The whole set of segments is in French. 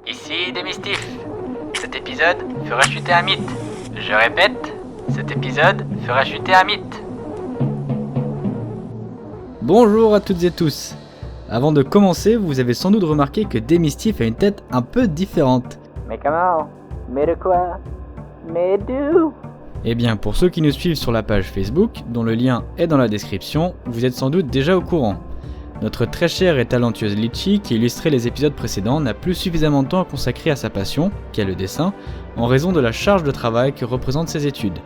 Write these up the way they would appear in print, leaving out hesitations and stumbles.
Ici Démystif. Cet épisode fera chuter un mythe. Je répète, cet épisode fera chuter un mythe. Bonjour à toutes et tous. Avant de commencer, vous avez sans doute remarqué que Démystif a une tête un peu différente. Mais comment? Mais de quoi? Mais d'où? Eh bien, pour ceux qui nous suivent sur la page Facebook, dont le lien est dans la description, vous êtes sans doute déjà au courant. Notre très chère et talentueuse Litchi, qui illustrait les épisodes précédents, n'a plus suffisamment de temps à consacrer à sa passion, qui est le dessin, en raison de la charge de travail que représentent ses études.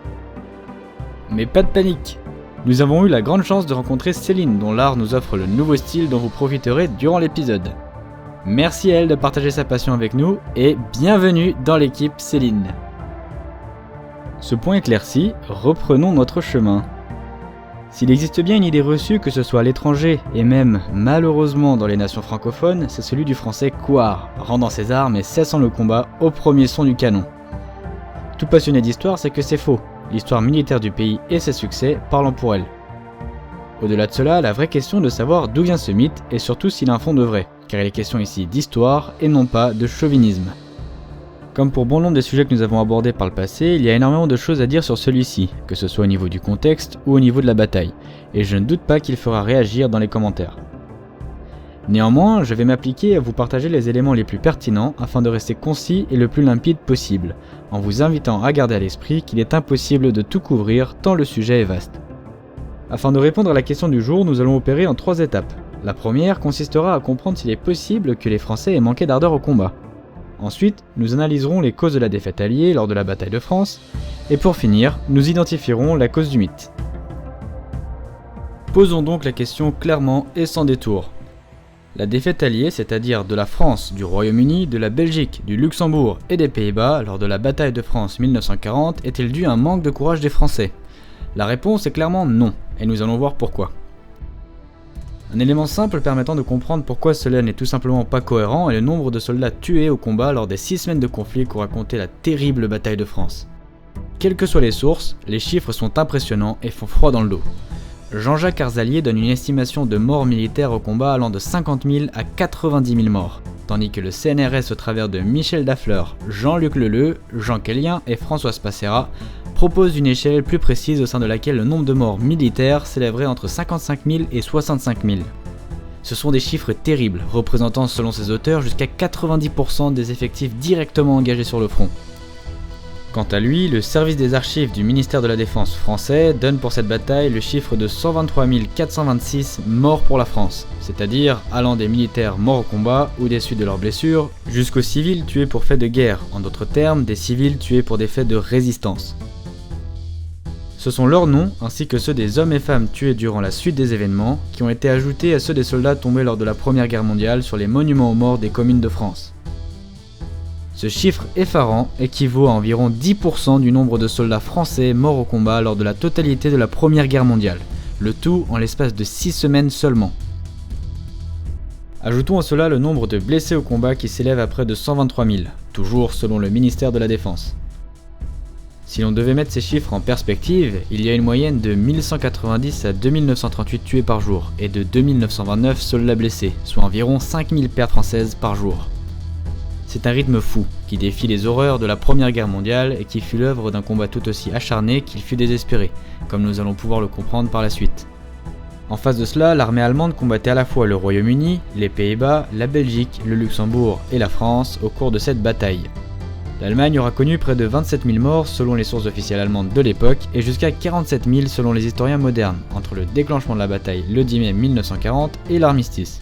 Mais pas de panique! Nous avons eu la grande chance de rencontrer Céline, dont l'art nous offre le nouveau style dont vous profiterez durant l'épisode. Merci à elle de partager sa passion avec nous, et bienvenue dans l'équipe Céline. Ce point éclairci, reprenons notre chemin. S'il existe bien une idée reçue, que ce soit à l'étranger et même, malheureusement, dans les nations francophones, c'est celui du français couard, rendant ses armes et cessant le combat au premier son du canon. Tout passionné d'histoire sait que c'est faux, l'histoire militaire du pays et ses succès parlant pour elle. Au-delà de cela, la vraie question est de savoir d'où vient ce mythe et surtout s'il a un fond de vrai, car il est question ici d'histoire et non pas de chauvinisme. Comme pour bon nombre des sujets que nous avons abordés par le passé, il y a énormément de choses à dire sur celui-ci, que ce soit au niveau du contexte ou au niveau de la bataille, et je ne doute pas qu'il fera réagir dans les commentaires. Néanmoins, je vais m'appliquer à vous partager les éléments les plus pertinents afin de rester concis et le plus limpide possible, en vous invitant à garder à l'esprit qu'il est impossible de tout couvrir tant le sujet est vaste. Afin de répondre à la question du jour, nous allons opérer en 3 étapes. La première consistera à comprendre s'il est possible que les Français aient manqué d'ardeur au combat. Ensuite, nous analyserons les causes de la défaite alliée lors de la bataille de France, et pour finir, nous identifierons la cause du mythe. Posons donc la question clairement et sans détour. La défaite alliée, c'est-à-dire de la France, du Royaume-Uni, de la Belgique, du Luxembourg et des Pays-Bas lors de la bataille de France 1940, est-elle due à un manque de courage des Français? La réponse est clairement non, et nous allons voir pourquoi. Un élément simple permettant de comprendre pourquoi cela n'est tout simplement pas cohérent est le nombre de soldats tués au combat lors des 6 semaines de conflit qu'aura compté la terrible bataille de France. Quelles que soient les sources, les chiffres sont impressionnants et font froid dans le dos. Jean-Jacques Arzalier donne une estimation de morts militaires au combat allant de 50 000 à 90 000 morts, tandis que le CNRS au travers de Michel Dafleur, Jean-Luc Leleu, Jean Kellien et Françoise Passera propose une échelle plus précise au sein de laquelle le nombre de morts militaires s'élèverait entre 55 000 et 65 000. Ce sont des chiffres terribles, représentant selon ces auteurs jusqu'à 90% des effectifs directement engagés sur le front. Quant à lui, le service des archives du ministère de la Défense français donne pour cette bataille le chiffre de 123 426 morts pour la France, c'est-à-dire allant des militaires morts au combat ou déçus de leurs blessures, jusqu'aux civils tués pour faits de guerre, en d'autres termes, des civils tués pour des faits de résistance. Ce sont leurs noms, ainsi que ceux des hommes et femmes tués durant la suite des événements, qui ont été ajoutés à ceux des soldats tombés lors de la Première Guerre mondiale sur les monuments aux morts des communes de France. Ce chiffre effarant équivaut à environ 10% du nombre de soldats français morts au combat lors de la totalité de la Première Guerre mondiale, le tout en l'espace de 6 semaines seulement. Ajoutons à cela le nombre de blessés au combat qui s'élève à près de 123 000, toujours selon le ministère de la Défense. Si l'on devait mettre ces chiffres en perspective, il y a une moyenne de 1190 à 2938 tués par jour et de 2929 soldats blessés, soit environ 5000 pertes françaises par jour. C'est un rythme fou, qui défie les horreurs de la Première Guerre mondiale et qui fut l'œuvre d'un combat tout aussi acharné qu'il fut désespéré, comme nous allons pouvoir le comprendre par la suite. En face de cela, l'armée allemande combattait à la fois le Royaume-Uni, les Pays-Bas, la Belgique, le Luxembourg et la France au cours de cette bataille. L'Allemagne aura connu près de 27 000 morts selon les sources officielles allemandes de l'époque et jusqu'à 47 000 selon les historiens modernes, entre le déclenchement de la bataille le 10 mai 1940 et l'armistice.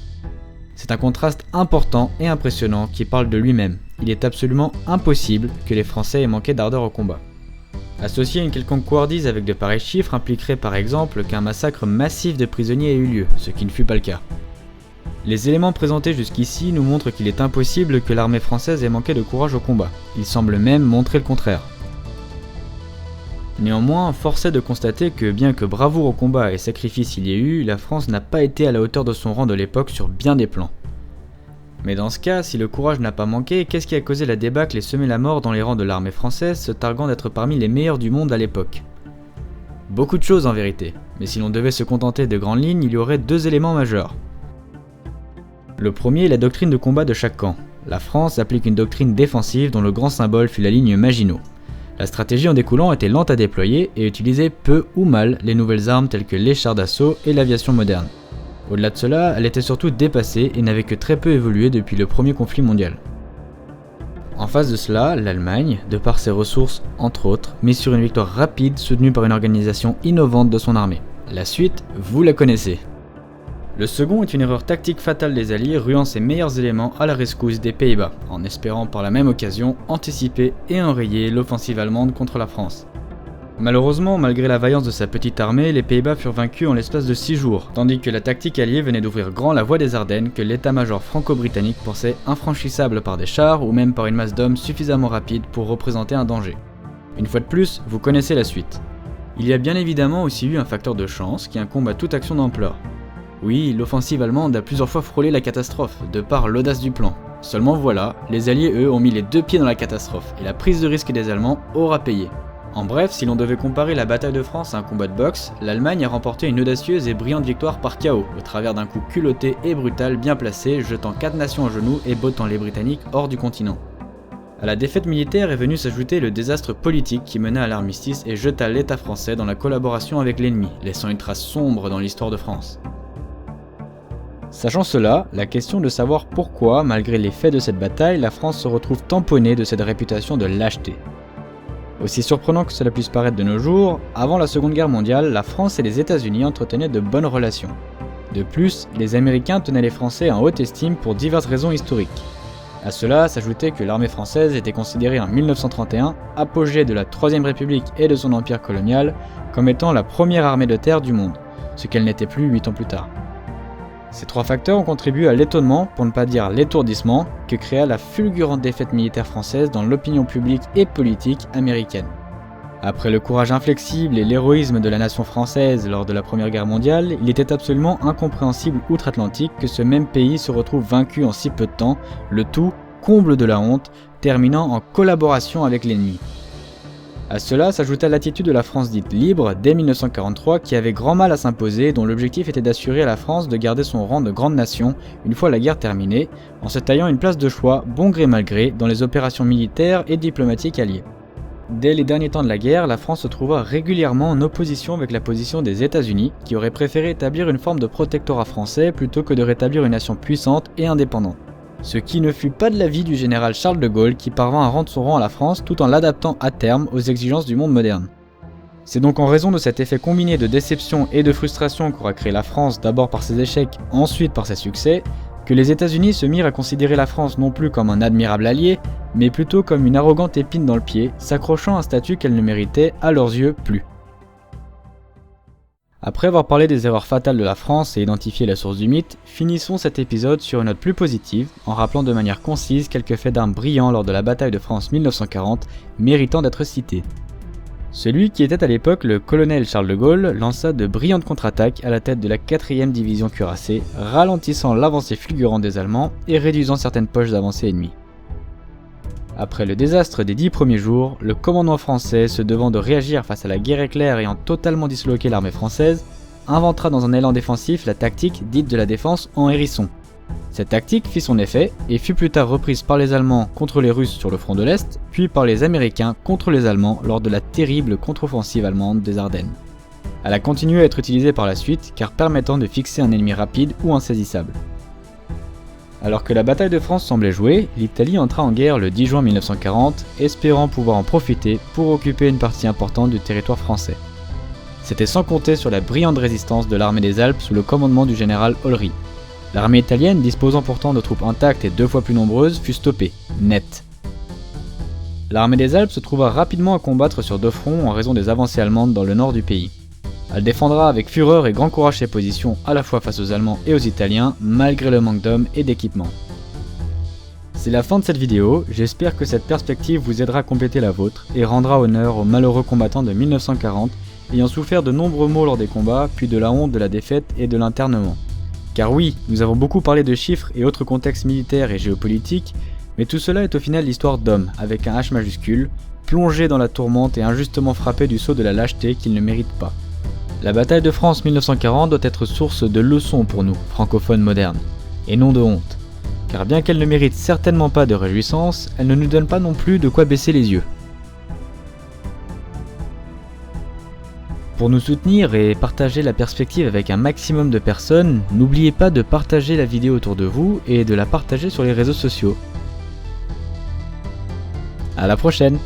C'est un contraste important et impressionnant qui parle de lui-même. Il est absolument impossible que les Français aient manqué d'ardeur au combat. Associer une quelconque couardise avec de pareils chiffres impliquerait par exemple qu'un massacre massif de prisonniers ait eu lieu, ce qui ne fut pas le cas. Les éléments présentés jusqu'ici nous montrent qu'il est impossible que l'armée française ait manqué de courage au combat. Ils semblent même montrer le contraire. Néanmoins, force est de constater que bien que bravoure au combat et sacrifice il y ait eu, la France n'a pas été à la hauteur de son rang de l'époque sur bien des plans. Mais dans ce cas, si le courage n'a pas manqué, qu'est-ce qui a causé la débâcle et semé la mort dans les rangs de l'armée française, se targuant d'être parmi les meilleurs du monde à l'époque? Beaucoup de choses en vérité, mais si l'on devait se contenter de grandes lignes, il y aurait 2 éléments majeurs. Le premier est la doctrine de combat de chaque camp. la France applique une doctrine défensive dont le grand symbole fut la ligne Maginot. La stratégie en découlant était lente à déployer et utilisait peu ou mal les nouvelles armes telles que les chars d'assaut et l'aviation moderne. Au-delà de cela, elle était surtout dépassée et n'avait que très peu évolué depuis le premier conflit mondial. En face de cela, l'Allemagne, de par ses ressources entre autres, mise sur une victoire rapide soutenue par une organisation innovante de son armée. La suite, vous la connaissez. Le second est une erreur tactique fatale des Alliés ruant ses meilleurs éléments à la rescousse des Pays-Bas, en espérant par la même occasion anticiper et enrayer l'offensive allemande contre la France. Malheureusement, malgré la vaillance de sa petite armée, les Pays-Bas furent vaincus en l'espace de 6 jours, tandis que la tactique alliée venait d'ouvrir grand la voie des Ardennes que l'état-major franco-britannique pensait infranchissable par des chars ou même par une masse d'hommes suffisamment rapide pour représenter un danger. Une fois de plus, vous connaissez la suite. Il y a bien évidemment aussi eu un facteur de chance qui incombe à toute action d'ampleur. Oui, l'offensive allemande a plusieurs fois frôlé la catastrophe, de par l'audace du plan. Seulement voilà, les Alliés eux ont mis les 2 pieds dans la catastrophe, et la prise de risque des Allemands aura payé. En bref, si l'on devait comparer la bataille de France à un combat de boxe, l'Allemagne a remporté une audacieuse et brillante victoire par KO, au travers d'un coup culotté et brutal bien placé, jetant 4 nations à genoux et bottant les Britanniques hors du continent. À la défaite militaire est venu s'ajouter le désastre politique qui mena à l'armistice et jeta l'État français dans la collaboration avec l'ennemi, laissant une trace sombre dans l'histoire de France. Sachant cela, la question de savoir pourquoi, malgré les faits de cette bataille, la France se retrouve tamponnée de cette réputation de lâcheté. Aussi surprenant que cela puisse paraître de nos jours, avant la Seconde Guerre mondiale, la France et les États-Unis entretenaient de bonnes relations. De plus, les Américains tenaient les Français en haute estime pour diverses raisons historiques. À cela s'ajoutait que l'armée française était considérée en 1931, apogée de la Troisième République et de son empire colonial, comme étant la première armée de terre du monde, ce qu'elle n'était plus 8 ans plus tard. Ces 3 facteurs ont contribué à l'étonnement, pour ne pas dire l'étourdissement, que créa la fulgurante défaite militaire française dans l'opinion publique et politique américaine. Après le courage inflexible et l'héroïsme de la nation française lors de la Première Guerre mondiale, il était absolument incompréhensible outre-Atlantique que ce même pays se retrouve vaincu en si peu de temps, le tout, comble de la honte, terminant en collaboration avec l'ennemi. À cela s'ajouta l'attitude de la France dite libre dès 1943 qui avait grand mal à s'imposer, dont l'objectif était d'assurer à la France de garder son rang de grande nation une fois la guerre terminée, en se taillant une place de choix bon gré mal gré dans les opérations militaires et diplomatiques alliées. Dès les derniers temps de la guerre, la France se trouva régulièrement en opposition avec la position des États-Unis, qui auraient préféré établir une forme de protectorat français plutôt que de rétablir une nation puissante et indépendante. Ce qui ne fut pas de l'avis du général Charles de Gaulle qui parvint à rendre son rang à la France tout en l'adaptant à terme aux exigences du monde moderne. C'est donc en raison de cet effet combiné de déception et de frustration qu'aura créé la France d'abord par ses échecs, ensuite par ses succès, que les États-Unis se mirent à considérer la France non plus comme un admirable allié, mais plutôt comme une arrogante épine dans le pied, s'accrochant à un statut qu'elle ne méritait à leurs yeux plus. Après avoir parlé des erreurs fatales de la France et identifié la source du mythe, finissons cet épisode sur une note plus positive, en rappelant de manière concise quelques faits d'armes brillants lors de la bataille de France 1940, méritant d'être cités. Celui qui était à l'époque le colonel Charles de Gaulle lança de brillantes contre-attaques à la tête de la 4e division cuirassée, ralentissant l'avancée fulgurante des Allemands et réduisant certaines poches d'avancée ennemies. Après le désastre des 10 premiers jours, le commandement français, se devant de réagir face à la guerre éclair ayant totalement disloqué l'armée française, inventera dans un élan défensif la tactique dite de la défense en hérisson. Cette tactique fit son effet et fut plus tard reprise par les Allemands contre les Russes sur le front de l'Est, puis par les Américains contre les Allemands lors de la terrible contre-offensive allemande des Ardennes. Elle a continué à être utilisée par la suite car permettant de fixer un ennemi rapide ou insaisissable. Alors que la bataille de France semblait jouée, l'Italie entra en guerre le 10 juin 1940, espérant pouvoir en profiter pour occuper une partie importante du territoire français. C'était sans compter sur la brillante résistance de l'armée des Alpes sous le commandement du général Olry. L'armée italienne, disposant pourtant de troupes intactes et 2 fois plus nombreuses, fut stoppée, net. L'armée des Alpes se trouva rapidement à combattre sur 2 fronts en raison des avancées allemandes dans le nord du pays. Elle défendra avec fureur et grand courage ses positions à la fois face aux Allemands et aux Italiens, malgré le manque d'hommes et d'équipements. C'est la fin de cette vidéo, j'espère que cette perspective vous aidera à compléter la vôtre et rendra honneur aux malheureux combattants de 1940 ayant souffert de nombreux maux lors des combats, puis de la honte de la défaite et de l'internement. Car oui, nous avons beaucoup parlé de chiffres et autres contextes militaires et géopolitiques, mais tout cela est au final l'histoire d'hommes, avec un H majuscule, plongés dans la tourmente et injustement frappés du sceau de la lâcheté qu'ils ne méritent pas. La bataille de France 1940 doit être source de leçons pour nous, francophones modernes, et non de honte. car bien qu'elle ne mérite certainement pas de réjouissance, elle ne nous donne pas non plus de quoi baisser les yeux. Pour nous soutenir et partager la perspective avec un maximum de personnes, n'oubliez pas de partager la vidéo autour de vous et de la partager sur les réseaux sociaux. À la prochaine!